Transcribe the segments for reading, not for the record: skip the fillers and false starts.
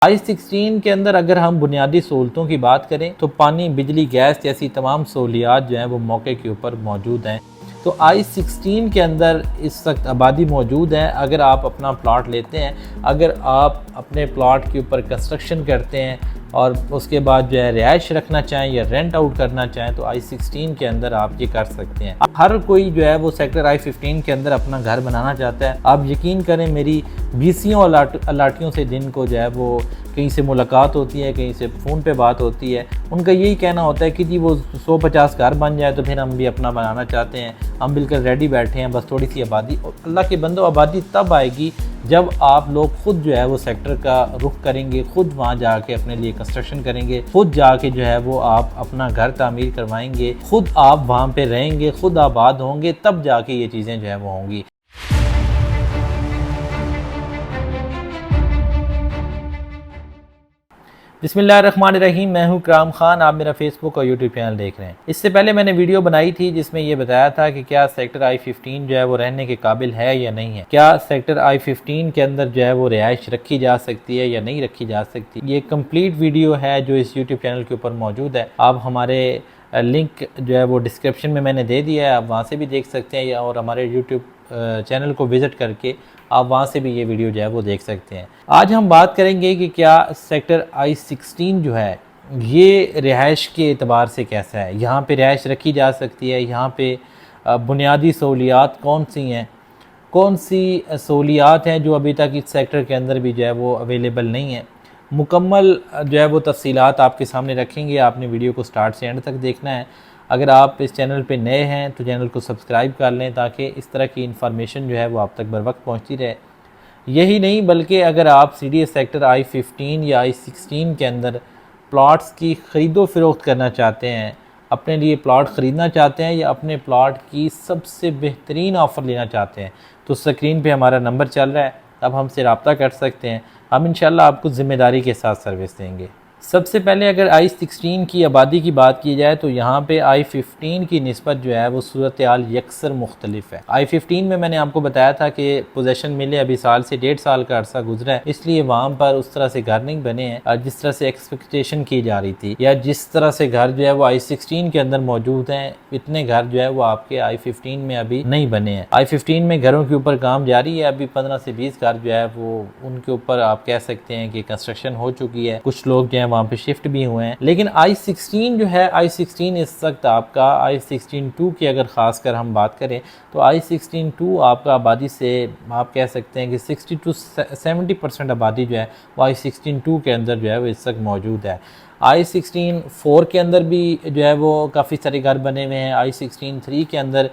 I-16 के अंदर अगर हम बुनियादी सहूलतों की बात करें तो पानी, बिजली, गैस जैसी तमाम सहूलियात जो हैं वो मौके के ऊपर मौजूद हैं। तो I-16 के अंदर इस वक्त आबादी मौजूद है। अगर आप अपना प्लॉट लेते हैं, अगर आप अपने प्लॉट के ऊपर कंस्ट्रक्शन करते हैं और उसके बाद जो है रिहाइश रखना चाहें या रेंट आउट करना चाहें तो I-16 के अंदर आप ये कर सकते हैं। हर कोई जो है वो सेक्टर I-15 के अंदर अपना घर बनाना चाहता है। आप यकीन करें, मेरी 20 अलाटियों से दिन को जो है वो कहीं से मुलाकात होती है, कहीं से फ़ोन पे बात होती है, उनका यही कहना होता है कि जी वो 150 घर बन जाए तो फिर हम भी अपना बनाना चाहते हैं, हम बिल्कुल रेडी बैठे हैं, बस थोड़ी सी आबादी। और अल्लाह के बंदो, आबादी तब आएगी जब आप लोग खुद जो है वो सेक्टर का रुख करेंगे, खुद वहाँ जाके अपने लिए कंस्ट्रक्शन करेंगे, खुद जाके जो है वो आप अपना घर तामीर करवाएंगे, खुद आप वहाँ पे रहेंगे, खुद आबाद होंगे, तब जाके ये चीज़ें जो है वो होंगी। बिस्मिल्लाहिर्रहमानिर्रहीम, मैं हूं इकराम खान। आप मेरा फेसबुक और यूट्यूब चैनल देख रहे हैं। इससे पहले मैंने वीडियो बनाई थी जिसमें ये बताया था कि क्या सेक्टर I-15 जो है वो रहने के काबिल है या नहीं है, क्या सेक्टर I-15 के अंदर जो है वो रिहाइश रखी जा सकती है या नहीं रखी जा सकती। ये कंप्लीट वीडियो है जो इस यूट्यूब चैनल के ऊपर मौजूद है। आप हमारे लिंक जो है वो डिस्क्रिप्शन में मैंने दे दिया है, आप वहाँ से भी देख सकते हैं, और हमारे यूट्यूब चैनल को विज़िट करके आप वहाँ से भी ये वीडियो जो है वो देख सकते हैं। आज हम बात करेंगे कि क्या सेक्टर I-16 जो है ये रिहाइश के एतबार से कैसा है, यहाँ पे रिहाइश रखी जा सकती है, यहाँ पे बुनियादी सहूलियात कौन सी हैं, कौन सी सहूलियात हैं जो अभी तक इस सेक्टर के अंदर भी जो है वो अवेलेबल नहीं है। मुकम्मल जो है वो तफसीलात आपके सामने रखेंगे। आपने वीडियो को स्टार्ट से एंड तक देखना है। अगर आप इस चैनल पे नए हैं तो चैनल को सब्सक्राइब कर लें ताकि इस तरह की इन्फॉर्मेशन जो है वो आप तक बर वक्त पहुँचती रहे। यही नहीं बल्कि अगर आप सीडीएस सेक्टर I-15 या I-16 के अंदर प्लॉट्स की ख़रीदो फ़रोख्त करना चाहते हैं, अपने लिए प्लॉट ख़रीदना चाहते हैं या अपने प्लॉट की सबसे बेहतरीन ऑफ़र लेना चाहते हैं, तो स्क्रीन पे हमारा नंबर चल रहा है, अब हमसे रब्ता कर सकते हैं। हम इंशाल्लाह आपको ज़िम्मेदारी के साथ सर्विस देंगे। सबसे पहले अगर I-16 की आबादी की बात की जाए तो यहाँ पे I-15 की निस्बत जो है वो सूरत हाल यकसर मुख्तलिफ है। I-15 में मैंने आपको बताया था कि पोजेसन मिले अभी साल से 1.5 साल का अरसा गुजरा है, इसलिए वहाँ पर उस तरह से घर नहीं बने हैं जिस तरह से एक्सपेक्टेशन की जा रही थी, या जिस तरह से घर जो है वो I-16 के अंदर मौजूद हैं, इतने घर जो है वो आपके I-15 में अभी नहीं बने हैं। I-15 में घरों के ऊपर काम जारी है, अभी 15 से 20 घर जो है वो उनके ऊपर आप कह सकते हैं कि कंस्ट्रक्शन हो चुकी है, कुछ लोग जो है वहाँ पे शिफ्ट भी हुए हैं। लेकिन I-16 जो है, I-16 इस वक्त आपका I-16-2 की अगर ख़ास कर हम बात करें तो I-16-2 आपका आबादी से आप कह सकते हैं कि 60 to 70% आबादी जो है वो I-16-2 के अंदर जो है वो इस वक्त मौजूद है। I-16-4 के अंदर भी जो है वो काफ़ी सारे घर बने हुए हैं। I-16-3 के अंदर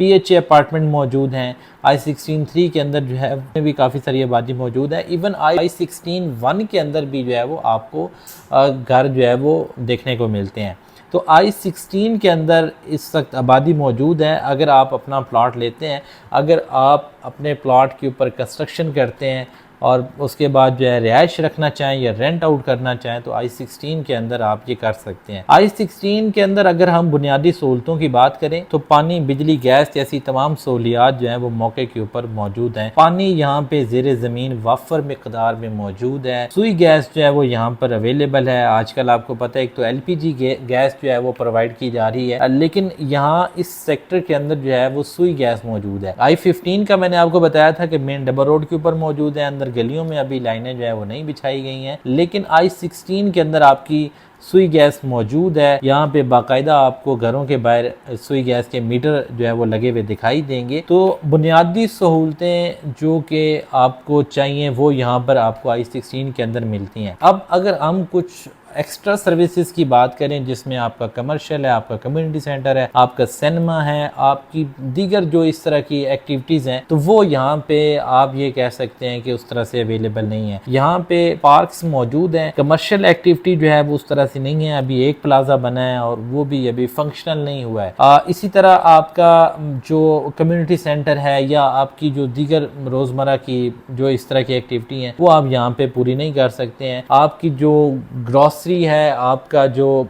PHA अपार्टमेंट मौजूद हैं। I-16-3 के अंदर जो है भी काफ़ी सारी आबादी मौजूद है। इवन I-16-1 के अंदर भी जो है वो आपको घर जो है वो देखने को मिलते हैं। तो I-16 के अंदर इस वक्त आबादी मौजूद है। अगर आप अपना प्लॉट लेते हैं, अगर आप अपने प्लॉट के ऊपर कंस्ट्रक्शन करते हैं और उसके बाद जो है रिहाइश रखना चाहें या रेंट आउट करना चाहें तो I-16 के अंदर आप ये कर सकते हैं। I-16 के अंदर अगर हम बुनियादी सहूलतों की बात करें तो पानी, बिजली, गैस जैसी तमाम सहूलियात जो हैं वो मौके के ऊपर मौजूद हैं। पानी यहाँ पे ज़ेरे ज़मीन वाफर मिकदार में मौजूद है। सुई गैस जो है वो यहाँ पर अवेलेबल है। आजकल आपको पता है एक तो LPG गैस जो है वो प्रोवाइड की जा रही है, लेकिन यहाँ इस सेक्टर के अंदर जो है वो सुई गैस मौजूद है। I-15 का मैंने आपको बताया था कि मेन डबल रोड के ऊपर मौजूद है, अंदर गलियों में अभी लाइनें जो है वो नहीं बिछाई गई हैं। लेकिन I-16 के अंदर आपकी सुई गैस मौजूद है। यहाँ पे बाकायदा आपको घरों के बाहर सुई गैस के मीटर जो है वो लगे हुए दिखाई देंगे। तो बुनियादी सहूलतें जो कि आपको चाहिए वो यहाँ पर आपको I-16 के अंदर मिलती हैं। अब अगर हम कुछ एक्स्ट्रा सर्विसेज की बात करें जिसमें आपका कमर्शियल है, आपका कम्युनिटी सेंटर है, आपका सिनेमा है, आपकी दीगर जो इस तरह की एक्टिविटीज़ हैं, तो वो यहाँ पे आप ये कह सकते हैं कि उस तरह से अवेलेबल नहीं है। यहाँ पे पार्क्स मौजूद हैं, कमर्शियल एक्टिविटी जो है वो उस तरह से नहीं है। अभी एक प्लाजा बना है और वो भी अभी फंक्शनल नहीं हुआ है। इसी तरह आपका जो कम्युनिटी सेंटर है या आपकी जो दीगर रोज़मर्रा की जो इस तरह की एक्टिविटी हैं वो आप यहाँ पे पूरी नहीं कर सकते हैं। आपकी जो ग्रॉस ग्रॉसरी है, आपका जो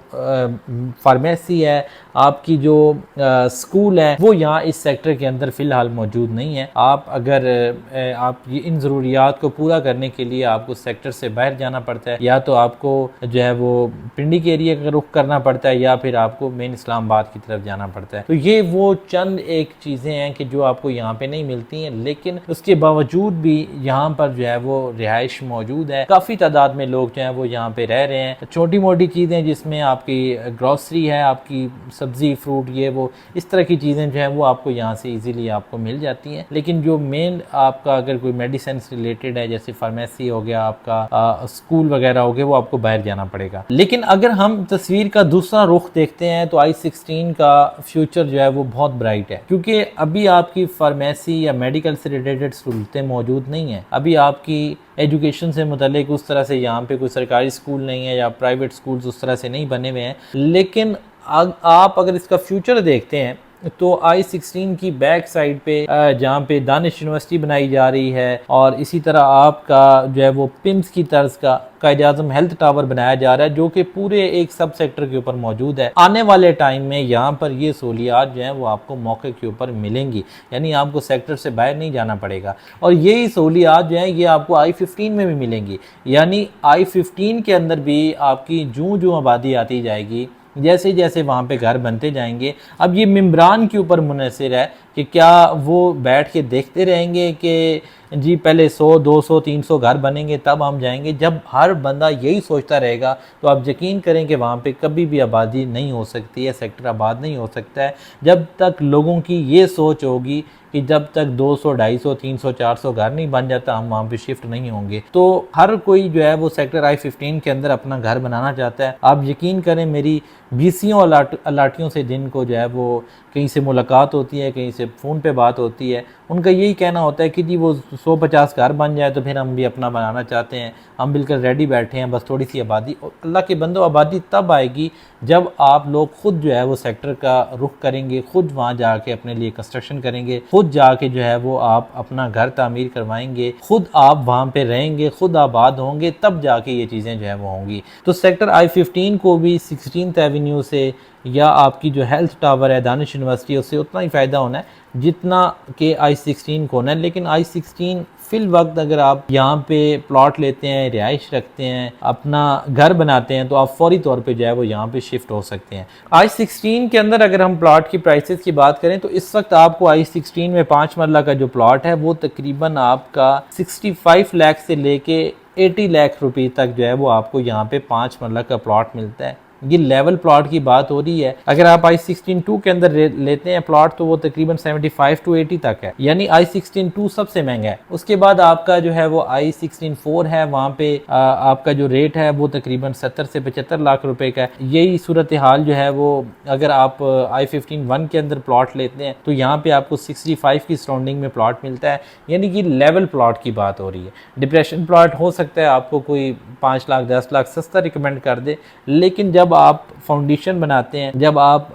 फार्मेसी है, आपकी जो स्कूल है, वो यहाँ इस सेक्टर के अंदर फ़िलहाल मौजूद नहीं है। आप अगर आप ये इन ज़रूरियात को पूरा करने के लिए आपको सेक्टर से बाहर जाना पड़ता है, या तो आपको जो है वो पिंडी के एरिया का रुख करना पड़ता है, या फिर आपको मेन इस्लामाबाद की तरफ जाना पड़ता है। तो ये वो चंद एक चीज़ें हैं कि जो आपको यहाँ पे नहीं मिलती हैं, लेकिन उसके बावजूद भी यहाँ पर जो है वो रिहाइश मौजूद है। काफ़ी तादाद में लोग जो है वो यहाँ पे रह रहे हैं। छोटी मोटी चीज़ें जिसमें आपकी ग्रॉसरी है, आपकी सब्जी फ्रूट, ये वो इस तरह की चीज़ें जो हैं वो आपको यहाँ से इजीली आपको मिल जाती हैं। लेकिन जो मेन आपका अगर कोई मेडिसिन से रिलेटेड है, जैसे फार्मेसी हो गया, आपका स्कूल वगैरह हो गया, वो आपको बाहर जाना पड़ेगा। लेकिन अगर हम तस्वीर का दूसरा रुख देखते हैं तो i16 का फ्यूचर जो है वो बहुत ब्राइट है, क्योंकि अभी आपकी फार्मेसी या मेडिकल से रिलेटेड सहूलतें मौजूद नहीं है। अभी आपकी एजुकेशन से मुतल्लिक उस तरह से यहाँ पे कोई सरकारी स्कूल नहीं है, या प्राइवेट स्कूल्स उस तरह से नहीं बने हुए हैं। लेकिन आप अगर इसका फ्यूचर देखते हैं तो i16 की बैक साइड पे जहाँ पे दानिश यूनिवर्सिटी बनाई जा रही है, और इसी तरह आपका जो है वो पिम्स की तर्ज का कायद-ए-आज़म हेल्थ टावर बनाया जा रहा है, जो कि पूरे एक सब सेक्टर के ऊपर मौजूद है। आने वाले टाइम में यहाँ पर ये सहूलियात जो हैं वो आपको मौके के ऊपर मिलेंगी, यानी आपको सेक्टर से बाहर नहीं जाना पड़ेगा। और यही सहूलियात जो हैं ये आपको i15 में भी मिलेंगी, यानी i15 के अंदर भी आपकी जूं आबादी आती जाएगी, जैसे जैसे वहाँ पे घर बनते जाएंगे। अब ये मेम्बरान के ऊपर मुनहसर है कि क्या वो बैठ के देखते रहेंगे कि जी पहले 100, 200, 300 घर बनेंगे तब हम जाएंगे। जब हर बंदा यही सोचता रहेगा तो आप यकीन करें कि वहाँ पे कभी भी आबादी नहीं हो सकती है, सेक्टर आबाद नहीं हो सकता है। जब तक लोगों की ये सोच होगी कि जब तक 200, 250, 300, 400 घर नहीं बन जाता हम वहाँ पे शिफ्ट नहीं होंगे। तो हर कोई जो है वो सेक्टर i15 के अंदर अपना घर बनाना चाहता है। आप यकीन करें, मेरी बीसियों अलाटियों से दिन को जो है वो कहीं से मुलाकात होती है, कहीं से फ़ोन पे बात होती है, उनका यही कहना होता है कि जी वो 100-50 घर बन जाए तो फिर हम भी अपना बनाना चाहते हैं, हम बिल्कुल रेडी बैठे हैं, बस थोड़ी सी आबादी। और अल्लाह के बंदो, आबादी तब आएगी जब आप लोग खुद जो है वो सेक्टर का रुख करेंगे, खुद वहाँ जाके अपने लिए कंस्ट्रक्शन करेंगे, खुद जाके जो है वो आप अपना घर तामीर करवाएंगे, खुद आप वहाँ पे रहेंगे, खुद आबाद होंगे, तब जाके ये चीज़ें जो है वो होंगी। तो सेक्टर i15 को भी 16th एवेन्यू से या आपकी जो हेल्थ टावर है दानिश यूनिवर्सिटी, उससे उतना ही फ़ायदा होना है जितना कि i16 को होना है। लेकिन i16 फिल वक्त अगर आप यहाँ पे प्लॉट लेते हैं, रिहाइश रखते हैं, अपना घर बनाते हैं, तो आप फौरी तौर पे जो है वो यहाँ पे शिफ्ट हो सकते हैं। i16 के अंदर अगर हम प्लॉट की प्राइसेस की बात करें तो इस वक्त आपको i16 में 5 मरला का जो प्लॉट है वो तकरीबन आपका 65 लाख से लेके 80 लाख रुपए तक जो है वो आपको यहाँ पे 5 मरला का प्लॉट मिलता है। ये लेवल प्लॉट की बात हो रही है। अगर आप i16-2 के अंदर लेते हैं प्लॉट तो वो तकरीबन 75 to 80 तक है, यानी i16-2 सबसे महंगा है। उसके बाद आपका जो है वो i16-4 है, वहाँ पे आपका जो रेट है वो तकरीबन 70 से 75 लाख रुपए का है। यही सूरत हाल जो है वो अगर आप i15-1 के अंदर प्लॉट लेते हैं तो यहाँ पे आपको 65 की सराउंडिंग में प्लॉट मिलता है, यानी कि लेवल प्लॉट की बात हो रही है। डिप्रेशन प्लॉट हो सकता है आपको कोई 5 लाख 10 लाख सस्ता रिकमेंड कर दे, लेकिन जब आप फाउंडेशन बनाते हैं, जब आप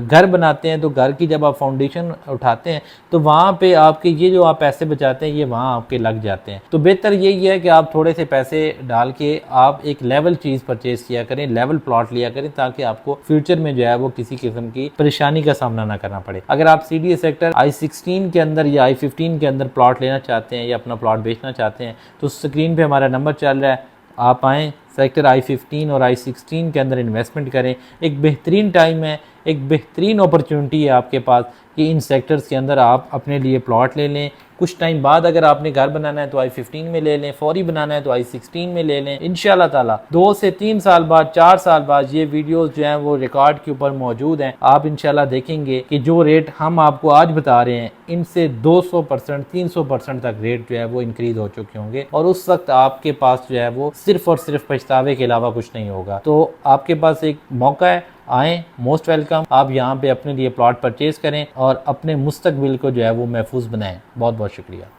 घर बनाते हैं, तो घर की जब आप फाउंडेशन उठाते हैं तो वहाँ पे आपके ये जो आप पैसे बचाते हैं ये वहाँ आपके लग जाते हैं। तो बेहतर यही है कि आप थोड़े से पैसे डाल के आप एक लेवल चीज़ परचेज किया करें, लेवल प्लॉट लिया करें, ताकि आपको फ्यूचर में जो है वो किसी किस्म की परेशानी का सामना ना करना पड़े। अगर आप CDA सेक्टर i16 के अंदर या i15 के अंदर प्लॉट लेना चाहते हैं या अपना प्लॉट बेचना चाहते हैं तो स्क्रीन पे हमारा नंबर चल रहा है, आप आएँ, सेक्टर i15 और i16 के अंदर इन्वेस्टमेंट करें। एक बेहतरीन टाइम है, एक बेहतरीन अपॉर्चुनिटी है आपके पास कि इन सेक्टर्स के अंदर आप अपने लिए प्लॉट ले लें। कुछ टाइम बाद अगर आपने घर बनाना है तो i15 में ले लें, फौरी बनाना है तो i16 में ले लें। इंशाल्लाह ताला 2 से 3 साल बाद, 4 साल बाद ये वीडियोस जो हैं वो रिकॉर्ड के ऊपर मौजूद हैं। आप इंशाल्लाह देखेंगे कि जो रेट हम आपको आज बता रहे हैं इनसे 200%, 300% तक रेट जो है वो इंक्रीज हो चुके होंगे, और उस वक्त आपके पास जो है वो सिर्फ और सिर्फ पछतावे के अलावा कुछ नहीं होगा। तो आपके पास एक मौका है, आएँ, मोस्ट वेलकम। आप यहाँ पे अपने लिए प्लॉट परचेज करें और अपने मुस्तकबिल को जो है वो महफूज बनाएं। बहुत बहुत शुक्रिया।